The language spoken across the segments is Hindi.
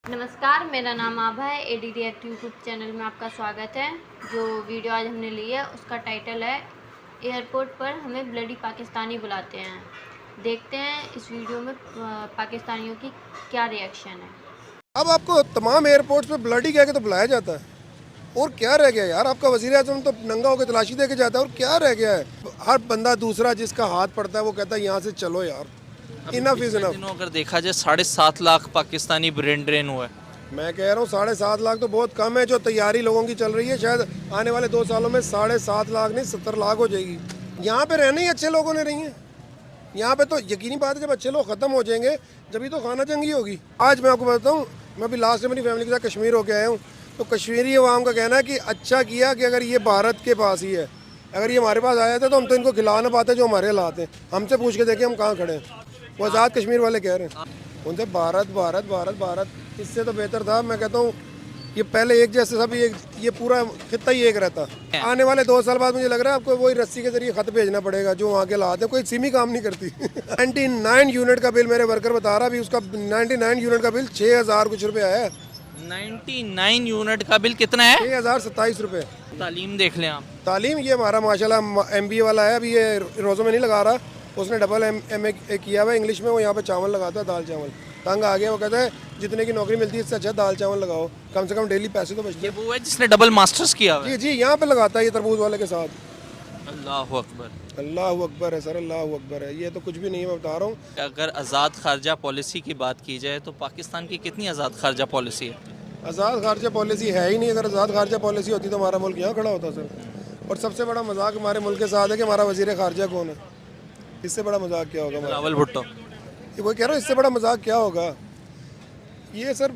नमस्कार, मेरा नाम आभा है। एडी रिएक्ट यूट्यूब चैनल में आपका स्वागत है। जो वीडियो आज हमने ली है उसका टाइटल है एयरपोर्ट पर हमें ब्लडी पाकिस्तानी बुलाते हैं। देखते हैं इस वीडियो में पाकिस्तानियों की क्या रिएक्शन है। अब आपको तमाम एयरपोर्ट्स पे ब्लडी कह के तो बुलाया जाता है, और क्या रह गया यार? आपका वज़ीर आज़म तो नंगा होकर तलाशी दे के जाता है, और क्या रह गया है? हर बंदा दूसरा जिसका हाथ पड़ता है वो कहता है यहाँ से चलो यार, इनफ इज़ इनफ। दिनों अगर देखा जाए 7.5 लाख पाकिस्तानी ब्रेन ड्रेन हुआ है। मैं कह रहा हूँ 7.5 लाख तो बहुत कम है। जो तैयारी लोगों की चल रही है, शायद आने वाले 2 सालों में 7.5 लाख नहीं 70 लाख हो जाएगी। यहाँ पे रहने ही अच्छे लोगों ने रही हैं। यहाँ पे तो यकीनी बात है, जब अच्छे लोग ख़त्म हो जाएंगे जब तो खाना जंगी होगी। आज मैं आपको बताऊँ, मैं अभी लास्ट में अपनी फैमिली के साथ कश्मीर होके आया हूँ, तो कश्मीरी अवाम का कहना है कि अच्छा किया कि अगर ये भारत के पास ही है, अगर ये हमारे पास आया था तो हम तो इनको खिला ना पाते जो हमारे हालात हैं। हमसे पूछ के देखें हम कहाँ खड़े हैं। वो आज़ाद कश्मीर वाले कह रहे हैं उनसे भारत भारत भारत भारत, इससे तो बेहतर था। मैं कहता हूँ ये पहले एक जैसे सब ये पूरा खित्ता ही एक रहता। आने वाले 2 साल बाद मुझे लग रहा है आपको वही रस्सी के जरिए खत भेजना पड़ेगा जो वहाँ के लाते हैं। कोई सिम ही काम नहीं करती। 99 यूनिट का बिल मेरे वर्कर बता रहा, अभी उसका 99 यूनिट का बिल 6,000 कुछ रुपये आया है। 99 यूनिट का बिल कितना है? 6,027 रुपये। तालीम देख लें आप। तालीम ये हमारा माशाल्लाह MBA वाला है, अभी ये रोज़ों में नहीं लगा रहा, उसने डबल MA किया हुआ है इंग्लिश में। वो यहाँ पे चावल लगाता है, दाल चावल। तंग आ गया, वो कहता है जितने की नौकरी मिलती है इससे अच्छा दाल चावल लगाओ, कम से कम डेली पैसे तो बचते ये वो है जिसने डबल मास्टर्स किया हुआ है। जी जी, यहाँ पे लगाता है ये तरबूज वाले के साथ। अल्लाह अकबर। अल्लाह अकबर है सर, अल्लाह अकबर है। ये तो कुछ भी नहीं है, मैं बता रहा हूँ। अगर आज़ाद खारजा पॉलिसी की बात की जाए तो पाकिस्तान की कितनी आज़ाद खारजा पॉलिसी है? आज़ाद खारजा पॉलिसी है ही नहीं। अगर आज़ाद खारजा पॉलिसी होती तो हमारा मुल्क यहाँ खड़ा होता सर। और सबसे बड़ा मजाक हमारे मुल्क के साथ है कि हमारा वजीर खारजा कौन है। इससे बड़ा मजाक क्या होगा? रावल भुट्टो। ये वही कह रहा हूँ, इससे बड़ा मजाक क्या होगा? ये सर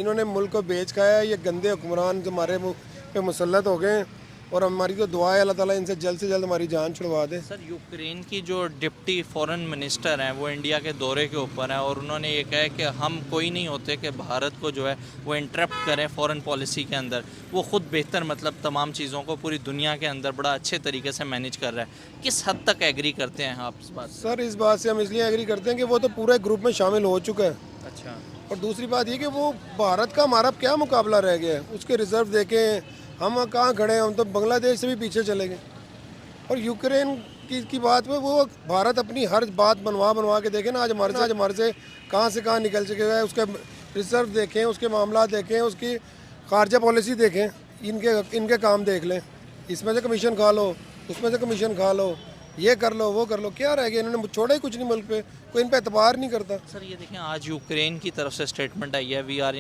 इन्होंने मुल्क को बेच खाया है। ये गंदे हुक्मरान जो हमारे पे मुसल्लत हो गए हैं, और हमारी तो दुआ है अल्लाह ताला इनसे जल्द से जल्द हमारी जान छुड़वा दे। सर, यूक्रेन की जो डिप्टी फॉरेन मिनिस्टर हैं वो इंडिया के दौरे के ऊपर हैं और उन्होंने ये कहा है कि हम कोई नहीं होते कि भारत को जो है वो इंटरप्ट करें फॉरेन पॉलिसी के अंदर। वो ख़ुद बेहतर मतलब तमाम चीज़ों को पूरी दुनिया के अंदर बड़ा अच्छे तरीके से मैनेज कर रहा है। किस हद तक एग्री करते हैं आप इस बात? सर इस बात से हम इसलिए एग्री करते हैं कि वो तो पूरे ग्रुप में शामिल हो चुका है। अच्छा। और दूसरी बात ये कि वो भारत का हमारा क्या मुकाबला रह गया है? उसके रिजर्व देखें, हम कहाँ खड़े हैं? हम तो बांग्लादेश से भी पीछे चले गए। और यूक्रेन की बात में वो भारत अपनी हर बात बनवा के देखें ना, आज हमारे से कहाँ निकल चुके हैं। उसके रिजर्व देखें, उसके मामला देखें, उसकी खारजा पॉलिसी देखें, इनके काम देख लें। इसमें से कमीशन खा लो, उसमें से कमीशन खा लो, ये कर लो वो कर लो, क्या रह गया? इन्होंने छोड़ा ही कुछ नहीं मुल्क पे, कोई इन पे एतबार नहीं करता। सर ये देखें, आज यूक्रेन की तरफ से स्टेटमेंट आई है we are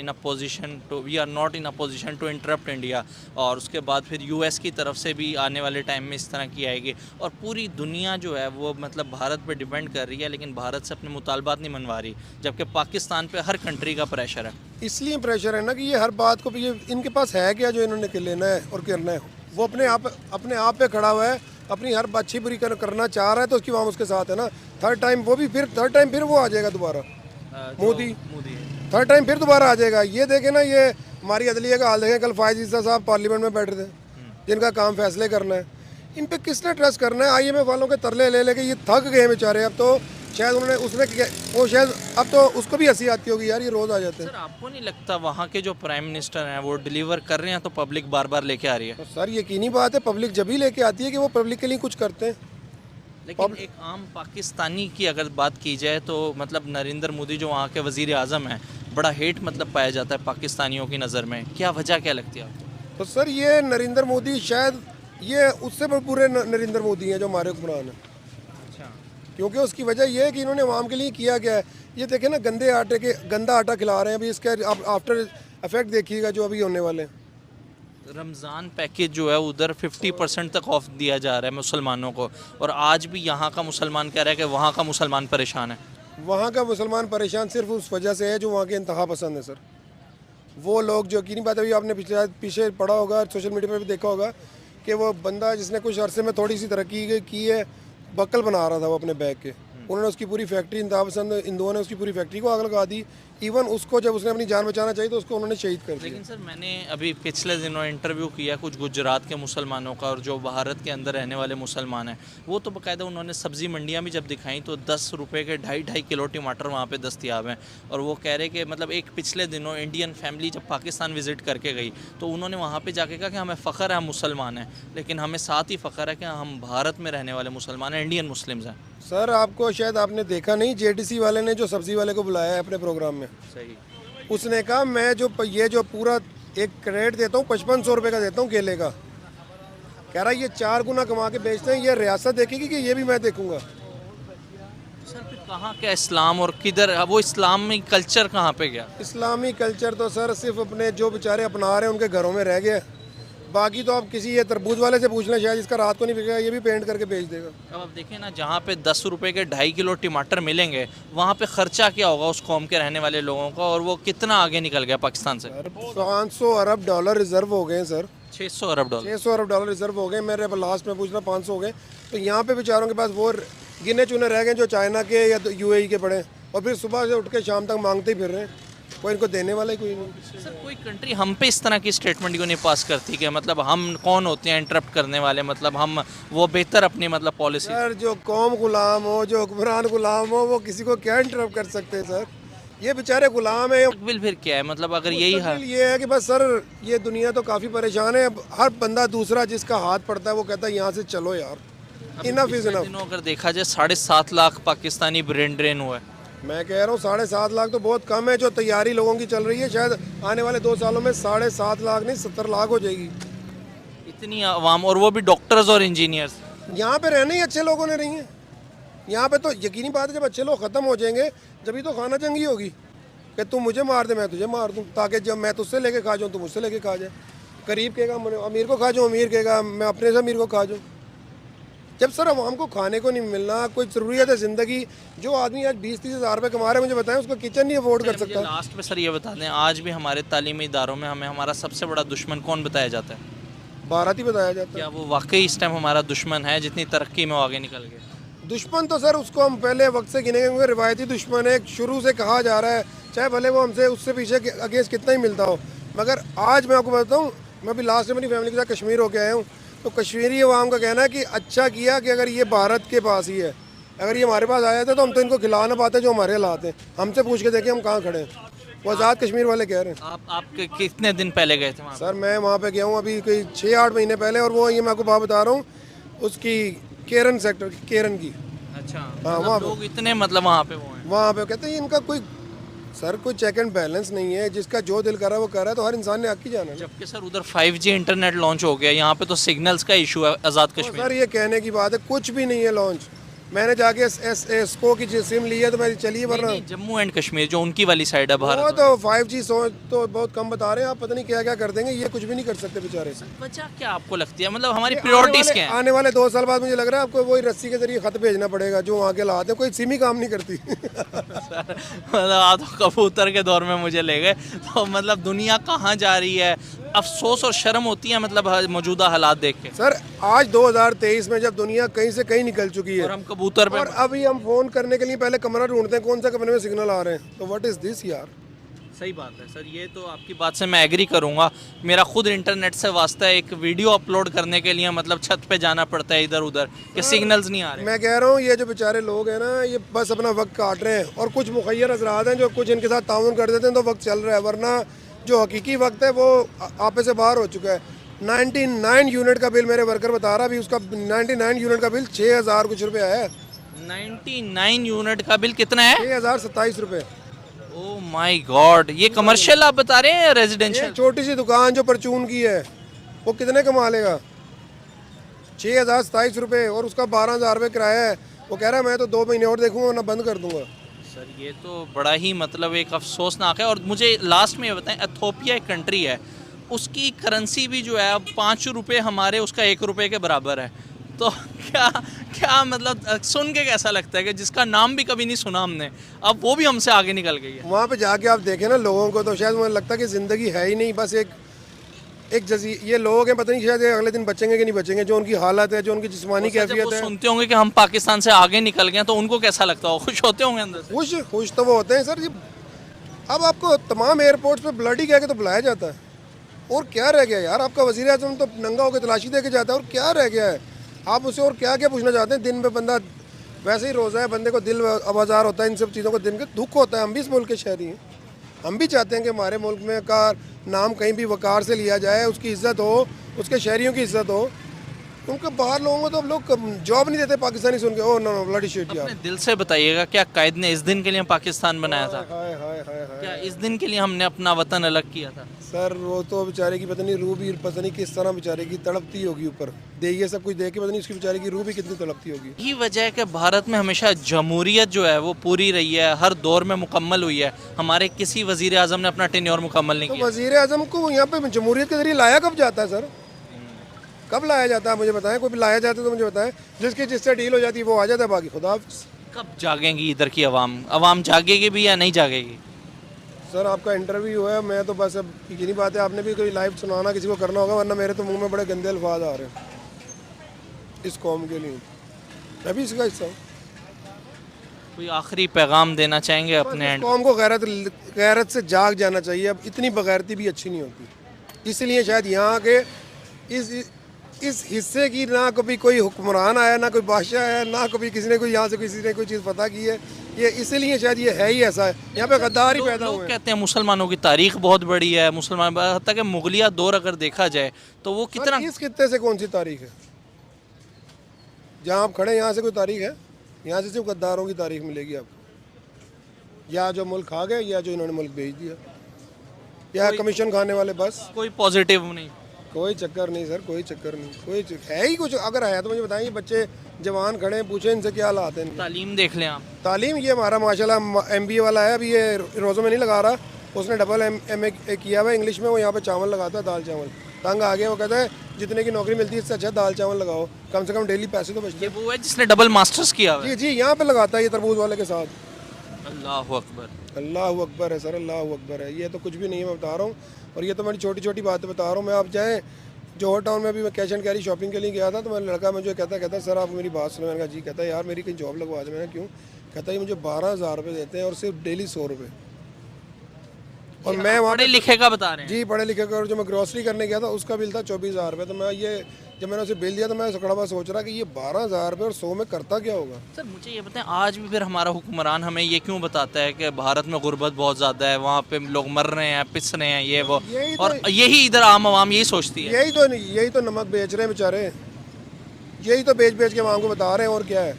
not in a position to interrupt India. और उसके बाद फिर यूएस की तरफ से भी आने वाले टाइम में इस तरह की आएगी। और पूरी दुनिया जो है वो मतलब भारत पे डिपेंड कर रही है, लेकिन भारत से अपने मुतालबात नहीं मनवा रही, जबकि पाकिस्तान पे हर कंट्री का प्रेशर है। इसलिए प्रेशर है ना कि ये हर बात को, ये इनके पास है क्या जो इन्होंने लेना है और करना है? वो अपने आप पे खड़ा हुआ है, अपनी हर अच्छी बुरी करना चाह रहा है, तो उसकी वहाँ उसके साथ है ना। थर्ड टाइम फिर वो आ जाएगा दोबारा, मोदी थर्ड टाइम फिर दोबारा आ जाएगा। ये देखें ना, ये हमारी अदलिया का हाल देखें। कल फायज ईसा साहब पार्लियामेंट में बैठे थे, जिनका काम फैसले करना है। इन पे किसने ट्रस्ट करना है? IMF वालों के तरले ले लेके ये थक गए बेचारे। अब तो शायद वो शायद अब तो उसको भी हंसी आती होगी, यार ये रोज़ आ जाते हैं। सर आपको नहीं लगता वहाँ के जो प्राइम मिनिस्टर हैं वो डिलीवर कर रहे हैं तो पब्लिक बार बार लेके आ रही है? तो सर यकीनी बात है, पब्लिक जब ही लेके आती है कि वो पब्लिक के लिए कुछ करते हैं। लेकिन एक आम पाकिस्तानी की अगर बात की जाए तो मतलब नरेंद्र मोदी जो वहाँ के वज़ीर आज़म हैं, बड़ा हेट मतलब पाया जाता है पाकिस्तानियों की नज़र में। क्या वजह क्या लगती है आपको? तो सर ये नरेंद्र मोदी शायद ये उससे बुरे नरेंद्र मोदी हैं जो हमारे हुक्मरान हैं। अच्छा। क्योंकि उसकी वजह ये है कि इन्होंने आवाम के लिए किया क्या है। ये देखें ना, गंदा आटा खिला रहे हैं। अभी इसके आफ्टर इफेक्ट देखिएगा जो अभी होने वाले हैं। रमज़ान पैकेज जो है उधर 50% तक ऑफ दिया जा रहा है मुसलमानों को, और आज भी यहाँ का मुसलमान कह रहा है कि वहाँ का मुसलमान परेशान है। वहाँ का मुसलमान परेशान सिर्फ उस वजह से है जो वहाँ के इंतहा पसंद है सर। वो लोग जो कि नहीं बात, अभी आपने पीछे पढ़ा होगा, सोशल मीडिया पर भी देखा होगा कि वो बंदा जिसने कुछ अरसे में थोड़ी सी तरक्की की है, बक्कल बना रहा था वो अपने बैग के, उन्होंने उसकी पूरी फैक्ट्री, इंतहापसंद हिंदुओं ने उसकी पूरी फैक्ट्री को आग लगा दी। इवन उसको जब उसने अपनी जान बचाना चाहिए तो उसको उन्होंने शहीद कर दिया। लेकिन सर मैंने अभी पिछले दिनों इंटरव्यू किया कुछ गुजरात के मुसलमानों का, और जो भारत के अंदर रहने वाले मुसलमान हैं वो तो बाकायदा उन्होंने सब्ज़ी मंडियाँ भी जब दिखाई तो 10 रुपये के 2.5 किलो टमाटर वहाँ पे दस्तियाब हैं। और वो कह रहे कि मतलब एक पिछले दिनों इंडियन फैमिली जब पाकिस्तान विज़िट करके गई तो उन्होंने वहाँ पर जाके कहा कि हमें फ़ख्र है हम मुसलमान हैं, लेकिन हमें साथ ही फ़ख्र है कि हम भारत में रहने वाले मुसलमान हैं, इंडियन मुस्लिम्स हैं। सर आपको शायद आपने देखा नहीं, जेडीसी वाले ने जो सब्जी वाले को बुलाया है अपने प्रोग्राम में, सही। उसने कहा मैं जो पूरा एक क्रेट देता हूँ 5500 रुपये का देता हूँ केले का। कह रहा है ये 4 गुना कमा के बेचते हैं, ये रियासत देखेगी कि ये भी मैं देखूंगा। सर फिर कहाँ क्या इस्लाम और किधर वो इस्लामी कल्चर कहाँ पे गया? इस्लामी कल्चर तो सर सिर्फ अपने जो बेचारे अपना रहे हैं उनके घरों में रह गया। बाकी तो आप किसी ये तरबूज वाले से पूछ लें, शायद इसका रात को नहीं बिकेगा, ये भी पेंट करके बेच देगा। अब आप देखें ना, जहाँ पे 10 रुपए के 2.5 किलो टमाटर मिलेंगे वहाँ पे खर्चा क्या होगा उस कौम के रहने वाले लोगों का, और वो कितना आगे निकल गया पाकिस्तान से। 500 अरब डॉलर रिजर्व हो गए सर। 600 अरब डॉलर 600 अरब डॉलर रिजर्व हो गए। मेरे लास्ट में पूछना 500 हो गए। तो यहाँ पे बेचारों के पास वो गिने चुने रह गए जो चाइना के या यूएई के पड़े, और फिर सुबह से उठ के शाम तक मांगते ही फिर रहे हैं, कोई इनको देने वाला ही कोई नहीं। सर कोई कंट्री हम पे इस तरह की स्टेटमेंट क्यों नहीं पास करती कि मतलब हम कौन होते हैं इंटरप्ट करने वाले, मतलब हम वो बेहतर अपनी मतलब पॉलिसी। सर जो कौम गुलाम हो, जो हुक्मरान गुलाम हो, वो किसी को क्या इंटरप्ट कर सकते हैं सर? ये बेचारे गुलाम है। मुस्तकबिल फिर क्या है, मतलब अगर यही है ये है कि बस सर ये दुनिया तो काफ़ी परेशान है। अब हर बंदा दूसरा जिसका हाथ पड़ता है वो कहता है यहाँ से चलो यार, इनफ इज इनफ। दिनों अगर देखा जाए 7.5 लाख पाकिस्तानी ब्रेन ड्रेन हुआ है। मैं कह रहा हूँ 7.5 लाख तो बहुत कम है। जो तैयारी लोगों की चल रही है शायद आने वाले 2 सालों में 7.5 लाख नहीं 70 लाख हो जाएगी। इतनी आवाम, और वो भी डॉक्टर्स और इंजीनियर्स। यहाँ पे रहने ही अच्छे लोगों ने रही हैं। यहाँ पे तो यकीनी बात है जब अच्छे लोग ख़त्म हो जाएंगे जब तो खाना जंगी होगी कि तू मुझे मार दे मैं तुझे मार दूँ, ताकि जब मैं तुझसे लेके खा जाऊँ तू मुझसे लेके खा जाए। गरीब कहेगा अमीर को खा जाऊँ, अमीर कहेगा मैं अपने से अमीर को खा जाऊँ। जब सर आवाम को खाने को नहीं मिलना, कोई ज़रूरियत है ज़िंदगी। जो आदमी आज 20-30 हज़ार रुपये कमा रहे हैं, मुझे बताएं उसको किचन नहीं अफोर्ड कर सकता। लास्ट में सर ये बता दें, आज भी हमारे तालीमी इदारों में हमें हमारा सबसे बड़ा दुश्मन कौन बताया जाता है? भारत ही बताया जाता है। क्या वो वाकई इस टाइम हमारा दुश्मन है जितनी तरक्की में वो आगे निकल गए? दुश्मन तो सर उसको हम पहले वक्त से गिनेंगे, क्योंकि रिवायती दुश्मन है, शुरू से कहा जा रहा है, चाहे भले वो हमसे उससे पीछे अगेंस्ट कितना ही मिलता हो। मगर आज मैं आपको बताऊँ, मैं अभी लास्ट में अपनी फैमिली के साथ कश्मीर होके आया हूँ, तो कश्मीरी अवाम का कहना है कि अच्छा किया कि अगर ये भारत के पास ही है, अगर ये हमारे पास आया था तो हम तो इनको खिला ना पाते जो हमारे हालात हैं। हमसे पूछ के देखिए हम कहाँ खड़े हैं। वो आज़ाद कश्मीर वाले कह रहे हैं। आप कितने दिन पहले गए थे वहाँ? सर मैं वहाँ पे गया हूँ अभी कोई 6-8 महीने पहले, और वो ये मैं आपको बात बता रहा हूँ उसकी केरन सेक्टर केरन की। अच्छा, हाँ, मतलब लोग इतने मतलब वहाँ पे वो हैं। वहाँ पे कहते हैं इनका कोई सर कोई चेक एंड बैलेंस नहीं है, जिसका जो दिल कर रहा है वो कर रहा है, तो हर इंसान ने हक की जाना है। जबकि सर उधर 5G इंटरनेट लॉन्च हो गया, यहाँ पे तो सिग्नल्स का इशू है आज़ाद कश्मीर। सर ये कहने की बात है, कुछ भी नहीं है लॉन्च। मैंने जाके एसको की सिम ली है तो मेरी चलिए, वरना जम्मू एंड कश्मीर जो उनकी वाली साइड है वो भारत, तो 5G तो बहुत कम बता रहे हैं। आप पता नहीं क्या क्या कर देंगे, ये कुछ भी नहीं कर सकते बेचारे। वजह क्या आपको लगती है, मतलब हमारी प्रायोरिटीज क्या है? आने वाले 2 साल बाद मुझे लग रहा है आपको वही रस्सी के जरिए खत भेजना पड़ेगा, जो वहाँ के हालात है, कोई सिम ही काम नहीं करती। मतलब आप तो कबूतर के दौर में मुझे ले गए। तो मतलब दुनिया कहाँ जा रही है, अफसोस और शर्म होती है मतलब मौजूदा हालात देख के। सर आज 2023 में जब दुनिया कहीं से कहीं निकल चुकी है और हम कबूतर पे, और अभी हम फोन करने के लिए पहले कमरा ढूंढते हैं कौन सा कमरे में सिग्नल आ रहे हैं, तो व्हाट इज दिस यार। सही बात है सर, ये तो आपकी बात से मैं एग्री करूंगा। मेरा खुद इंटरनेट से वास्ता है, एक वीडियो अपलोड करने के लिए मतलब छत पे जाना पड़ता है इधर उधर कि सिग्नल्स नहीं आ रहे। मैं कह रहा हूँ ये जो बेचारे लोग हैं ना, ये बस अपना वक्त काट रहे हैं, और कुछ मुखैर हजरात हैं जो कुछ इनके साथ ताउन कर देते हैं तो वक्त चल रहा है, वरना जो हकीकी वक्त है वो आपे से बाहर हो चुका है। 99 यूनिट का बिल मेरे वर्कर बता रहा, अभी उसका 99 यूनिट का बिल 6000 कुछ रुपये आया है। 99 यूनिट का बिल कितना है? 6027 रुपये। ओह माय गॉड, ये कमर्शियल आप बता रहे हैं या रेजिडेंशियल? छोटी सी दुकान जो परचून की है वो कितने कमा लेगा? 6027 रुपये, और उसका 12000 रुपये किराया है। वो कह रहा है मैं तो 2 महीने और देखूंगा वरना बंद कर दूंगा। सर ये तो बड़ा ही मतलब एक अफसोसनाक है। और मुझे लास्ट में ये बताएं, एथोपिया एक कंट्री है, उसकी करेंसी भी जो है अब 5 रुपये हमारे उसका 1 रुपये के बराबर है। तो क्या मतलब सुन के कैसा लगता है कि जिसका नाम भी कभी नहीं सुना हमने, अब वो भी हमसे आगे निकल गई है। वहाँ पे जाके आप देखें ना लोगों को, तो शायद मुझे लगता है कि ज़िंदगी है ही नहीं, बस एक एक ये लोग हैं, पता नहीं शायद ये अगले दिन बचेंगे कि नहीं बचेंगे, जो उनकी हालत है, जो उनकी जिस्मानी जब वो कैफियत है। सुनते होंगे कि हम पाकिस्तान से आगे निकल गए हैं, तो उनको कैसा लगता होगा? खुश होते होंगे अंदर से? खुश तो वो होते हैं सर जी। अब आपको तमाम एयरपोर्ट्स पे ब्लडी कह के तो बुलाया जाता है, और क्या रह गया यार? आपका वज़ीर आज़म तो नंगा होकर तलाशी दे के जाता है, और क्या रह गया है? आप उसे और क्या क्या पूछना चाहते हैं? दिन में बंदा वैसे ही रोज़ा है, बंदे को दिल आवाज़ार होता है इन सब चीज़ों को, दिन के दुख होता है। हम भी इस मुल्क के शहरी हैं, हम भी चाहते हैं कि हमारे मुल्क में का नाम कहीं भी वकार से लिया जाए, उसकी इज़्ज़त हो, उसके शहरियों की इज़्ज़त हो। उनके बाहर लोगों को तो अब लोग जॉब नहीं देते पाकिस्तानी सुन के। Oh no no bloody shit यार। अपने दिल से बताइएगा, क्या कायद ने इस दिन के लिए पाकिस्तान बनाया था? हाय हाय हाय हाय। क्या इस दिन के लिए हमने अपना वतन अलग किया था? सर वो तो बेचारे की पता नहीं रूह भी पता नहीं किस तरह बेचारे की तड़पती होगी ऊपर दे, ये सब कुछ देख के पता नहीं उसकी बेचारे की रूह भी कितनी तड़पती होगी। यही वजह है कि भारत में हमेशा जमहूरियत जो है वो पूरी रही है, हर दौर में मुकम्मल हुई है। हमारे किसी वजीर आज़म ने अपना टेन्योर मुकम्मल नहीं तो किया। वजीर आज़म को यहाँ पे जमहूरियत के जरिए लाया कब जाता है सर? कब लाया जाता है मुझे बताएं? कोई भी लाया जाता है तो मुझे बताएं। जिसकी जिससे डील हो जाती है वो आ जाता है, बाकी खुदा हाफिज़। कब जागेंगी इधर की अवाम जागेगी भी या नहीं जागेगी? सर आपका इंटरव्यू है, मैं तो बस अब यही बात है, आपने भी कोई लाइव सुनाना किसी को करना होगा, वरना मेरे तो मुंह में बड़े गंदे अल्फाज आ रहे हैं इस कौम के लिए। मैं भी इसका हिस्सा हूँ। कोई आखिरी पैगाम देना चाहेंगे अपने एंड? कौम को गैरत से जाग जाना चाहिए। अब इतनी बगैरती भी अच्छी नहीं होती, इसलिए शायद यहाँ के इस हिस्से की ना कभी कोई हुक्मरान आया, ना कोई बादशाह आया, ना कभी किसी ने कोई यहाँ से किसी ने कोई चीज़ पता की है। ये इसलिए शायद ये है ही ऐसा है, यहाँ पे गद्दार ही पैदा हुए हैं। कहते हैं मुसलमानों की तारीख बहुत बड़ी है, मुसलमान हत्ता कि मुगलिया दौर अगर देखा जाए तो वो कितना। इस खित्ते से कौन सी तारीख है? जहाँ आप खड़े यहाँ से कोई तारीख है? यहाँ से सिर्फ गद्दारों की तारीख मिलेगी आपको, या जो मुल्क खा गए, या जो इन्होंने मुल्क भेज दिया, या कमीशन खाने वाले। बस कोई पॉजिटिव नहीं, कोई चक्कर नहीं सर, कोई चक्कर नहीं। है ही कुछ अगर है तो मुझे बताएं। ये बच्चे जवान खड़े हैं, पूछे इनसे क्या हालात हैं। तालीम देख लें आप। तालीम ये हमारा माशाल्लाह MBA वाला है, अभी ये रोज़ों में नहीं लगा रहा, उसने डबल MA किया हुआ है इंग्लिश में। वो यहाँ पे चावल लगाता है, दाल चावल। तंग आ गया, वो कहता है जितने की नौकरी मिलती है इससे अच्छा दाल चावल लगाओ, कम से कम डेली पैसे तो बचते ये वो है जिसने डबल मास्टर्स किया हुआ है। जी जी, यहाँ पे लगाता है ये तरबूज वाले के साथ। अल्लाह अकबर, अल्लाह अकबर है सर, अल्लाह अकबर है। ये तो कुछ भी नहीं है, मैं बता रहा हूँ। और ये तो मेरी छोटी छोटी बातें बता रहा हूँ मैं। आप जाएँ जोहर टाउन में, भी मैं कैश एंड कैरी शॉपिंग के लिए गया था, तो मेरा लड़का मुझे कहता सर आप मेरी बात सुनो। मैंने कहा जी। कहता है यार मेरी कहीं जॉब लगवा दे। मैंने क्यों? कहता है मुझे 12,000 रुपये देते हैं और सिर्फ डेली 100 रुपये। और मैं वहाँ पढ़े लिखे का बता रहे हैं? जी पढ़े लिखे का। और जो मैं ग्रॉसरी करने गया था उसका बिल था 24,000 रुपये। तो मैं ये जब मैंने उसे बिल दिया तो मैं सकड़ा सोच रहा कि ये 12,000 रुपये और 100 में करता क्या होगा। सर मुझे ये बताएं, आज भी फिर हमारा हुक्मरान हमें ये क्यों बताता है कि भारत में गुर्बत बहुत ज़्यादा है, वहाँ पे लोग मर रहे हैं, पिस रहे हैं, ये वो, और यही इधर आम आवाम यही सोचती है। यही तो नमक बेच रहे हैं बेचारे, यही तो बेच बेच के आवाम को बता रहे हैं। और क्या है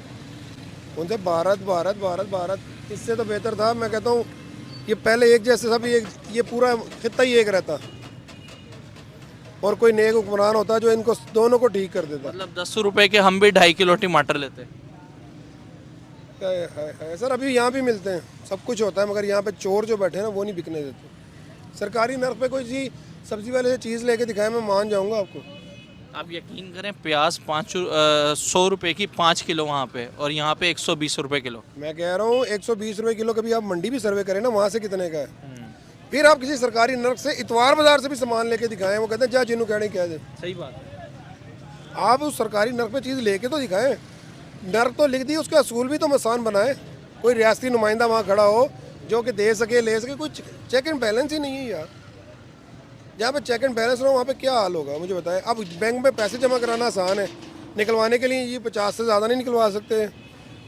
उनसे भारत भारत भारत भारत। इससे तो बेहतर था, मैं कहता हूँ ये पहले एक जैसे सब, ये पूरा खित्ता ही एक रहता और कोई नेक हुक्मरान होता जो इनको दोनों को ठीक कर देता। मतलब 10 रुपए के हम भी 2.5 किलो टमाटर लेते। सर अभी यहाँ भी मिलते हैं, सब कुछ होता है, मगर यहाँ पे चोर जो बैठे हैं ना वो नहीं बिकने देते। सरकारी नर्क पे कोई सी सब्जी वाले से चीज़ लेके दिखाए, मैं मान जाऊँगा आपको। आप यकीन करें, प्याज 100 रुपए की 5 किलो वहाँ पे, और यहाँ पे 120 रुपए किलो। मैं कह रहा हूँ 120 रुपए किलो। कभी आप मंडी भी सर्वे करें ना, वहाँ से कितने का है। फिर आप किसी सरकारी नर्क से इतवार बाजार से भी सामान लेके दिखाएं, वो कहते हैं जा जिन्हों कहने कह दे। सही बात है। आप उस सरकारी नर्क पे चीज़ लेके तो दिखाएं। नर्क तो लिख दी, उसका असूल भी तो आसान बनाए। कोई रियासती नुमाइंदा वहाँ खड़ा हो जो कि दे सके ले सके। कोई चेक एंड बैलेंस ही नहीं है यार। जहाँ पे चेक एंड बैलेंस हो वहाँ पे क्या हाल होगा मुझे बताएं। अब बैंक में पैसे जमा कराना आसान है, निकलवाने के लिए ये 50 से ज़्यादा नहीं निकलवा सकते।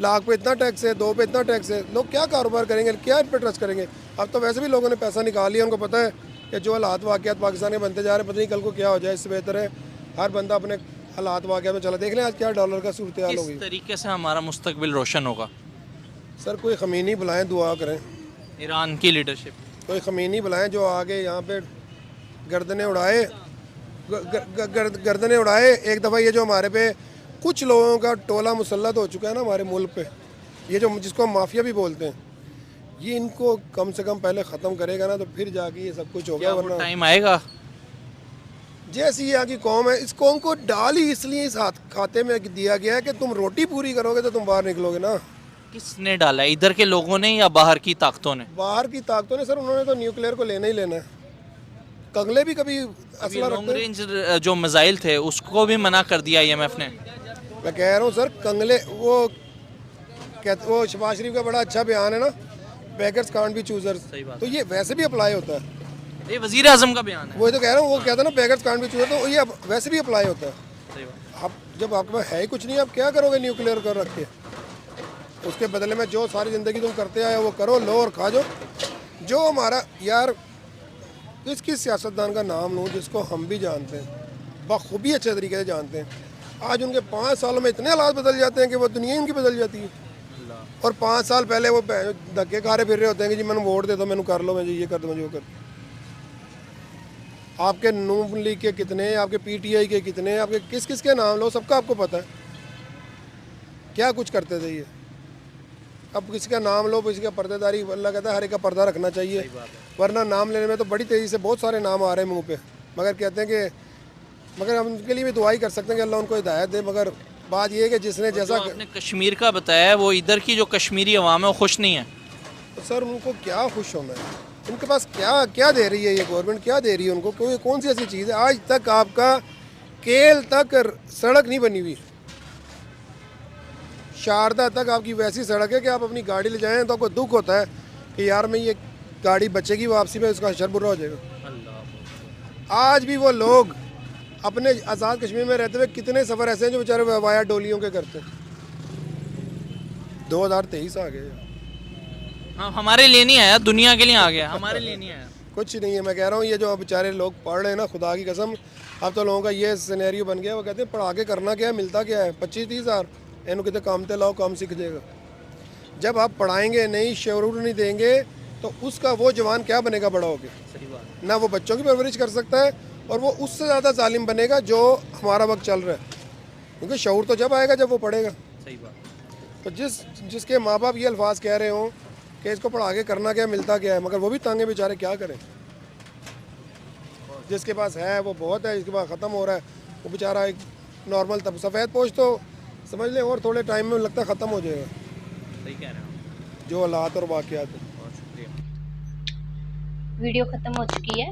लाख पे इतना टैक्स है, 2 पे इतना टैक्स है। लोग क्या कारोबार करेंगे, क्या इन पर ट्रस्ट करेंगे? अब तो वैसे भी लोगों ने पैसा निकाल लिया, उनको पता है कि जो हालात वाक़यात पाकिस्तान के बनते जा रहे हैं, पता नहीं कल को क्या हो जाए। इससे बेहतर है हर बंदा अपने हालात वाक़यात में चला। देख लें आज क्या डॉलर का सूरत हाल होगी। किस तरीके से हमारा मुस्तकबिल रोशन होगा? सर कोई खमीनी बुलाएं, दुआ करें। ईरान की लीडरशिप, कोई खमीनी बुलाएं जो आगे यहाँ पे गर्दनें उड़ाए, गर्दनें उड़ाए। एक दफ़ा ये जो हमारे पे कुछ लोगों का टोला मुसल्लत हो चुका है ना हमारे मुल्क पे, ये जो जिसको हम माफिया भी बोलते हैं, ये इनको कम से कम पहले ख़त्म करेगा ना तो फिर जाके ये सब कुछ होगा। वरना टाइम आएगा। जैसी यहाँ की कौम है, इस कौम को डाल ही इसलिए इस खाते में दिया गया है कि तुम रोटी पूरी करोगे तो तुम बाहर निकलोगे ना। किसने डाला, इधर के लोगों ने या बाहर की ताकतों ने? बाहर की ताकतों ने सर। उन्होंने तो न्यूक्लियर को लेना ही लेना है। कंगले भी कभी असला लॉन्ग रखते हैं। रेंज जो मिसाइल थे उसको भी मना कर दिया IMF ने। मैं कह रहा हूँ सर, कंगले वो शहबाज शरीफ का बड़ा अच्छा बयान है ना, बेगर्स कांट बी चूजर्स, सही बात तो ये वैसे भी अप्लाई होता है। ये वजीर आजम का बयान है। वही तो कह रहा हूँ, वो कहता है ना बेगर्स कांट बी चूजर, तो ये अब वैसे भी अप्लाई होता है। सही बात। आप जब आपके पास है ही कुछ नहीं, आप क्या करोगे न्यूक्लियर कर रख के? उसके बदले में जो सारी ज़िंदगी तुम करते आए वो करो, लो और खा जाओ। जो हमारा यार, किस सियासतदान का नाम लूँ जिसको हम भी जानते हैं, बखूबी अच्छे तरीके से जानते हैं, आज उनके 5 सालों में इतने हालात बदल जाते हैं कि वो दुनिया ही उनकी बदल जाती है। और 5 साल पहले वो धक्के खा रहे फिर रहे होते हैं कि जी मैंने वोट दे दो, मैंने कर लो, मैं जी ये कर दो, मुझे वो कर दो। आपके नून लीग के कितने, आपके PTI के कितने, आपके किस किस के नाम लो, सबका आपको पता है क्या कुछ करते थे ये। अब किसी का नाम लो, किसी का पर्देदारी, अल्लाह कहता है हर एक का पर्दा रखना चाहिए, वरना नाम लेने में तो बड़ी तेज़ी से बहुत सारे नाम आ रहे हैं मुंह पे, मगर कहते हैं कि, मगर हम उनके लिए भी दुआ ही कर सकते हैं कि अल्लाह उनको हिदायत दे। मगर बात ये है कि जिसने जैसा, आपने कश्मीर का बताया, वो इधर की जो कश्मीरी अवाम है वो खुश नहीं है। तो सर उनको क्या खुश होना है? उनके पास क्या क्या दे रही है ये गवर्नमेंट, क्या दे रही है उनको? कोई कौन सी ऐसी चीज़ है आज तक आपका केल तक सड़क नहीं बनी हुई, शारदा तक आपकी वैसी सड़क है कि आप अपनी गाड़ी ले जाएं तो आपको दुख होता है कि यार मैं ये गाड़ी बचेगी वापसी में, उसका हशर बुरा हो जाएगा। आज भी वो लोग अपने आज़ाद कश्मीर में रहते हुए कितने सफ़र ऐसे हैं जो बेचारे वाया डोलियों के करते हैं। 2023 आ गए। हाँ, हमारे लिए नहीं आया, दुनिया के लिए आ गया, हमारे लिए नहीं आया। कुछ नहीं है, मैं कह रहा हूँ ये जो बेचारे लोग पढ़ रहे हैं ना, खुदा की कसम, अब तो लोगों का ये सिनेरियो बन गया, वो कहते हैं पढ़ा के करना क्या है, मिलता क्या है, 25-30 हज़ार, इन्हों कितने काम ते लाओ, काम सीख जाएगा। जब आप पढ़ाएंगे नहीं, शरूर नहीं देंगे, तो उसका वो जवान क्या बनेगा बड़ा होकर? ना वो बच्चों की परवरिश कर सकता है, और वो उससे ज़्यादा जालिम बनेगा जो हमारा वक्त चल रहा है, क्योंकि शऊर तो जब आएगा जब वो पढ़ेगा। सही बात। तो जिसके माँ बाप ये अल्फाज कह रहे हों कि इसको पढ़ा के करना क्या है, मिलता क्या है, मगर वो भी तंग है बेचारे, क्या करें? जिसके पास है वो बहुत है, जिसके पास ख़त्म हो रहा है वो बेचारा एक नॉर्मल, तब सफ़ेद पोश तो समझ लें और थोड़े टाइम में लगता है ख़त्म हो जाएगा। सही कह रहे हैं जो हालात और वाक़यात हैं। बहुत शुक्रिया। वीडियो ख़त्म हो चुकी है,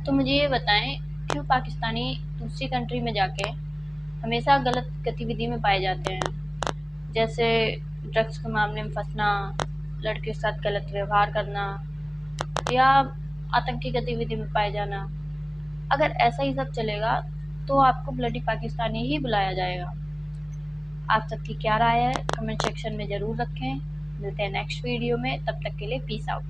तो मुझे ये बताएं क्यों पाकिस्तानी दूसरी कंट्री में जाके हमेशा गलत गतिविधि में पाए जाते हैं, जैसे ड्रग्स के मामले में फंसना, लड़के के साथ गलत व्यवहार करना या आतंकी गतिविधि में पाए जाना। अगर ऐसा ही सब चलेगा तो आपको ब्लडी पाकिस्तानी ही बुलाया जाएगा। आप सबकी क्या राय है कमेंट सेक्शन में ज़रूर रखें। मिलते हैं नेक्स्ट वीडियो में, तब तक के लिए पीस आउट।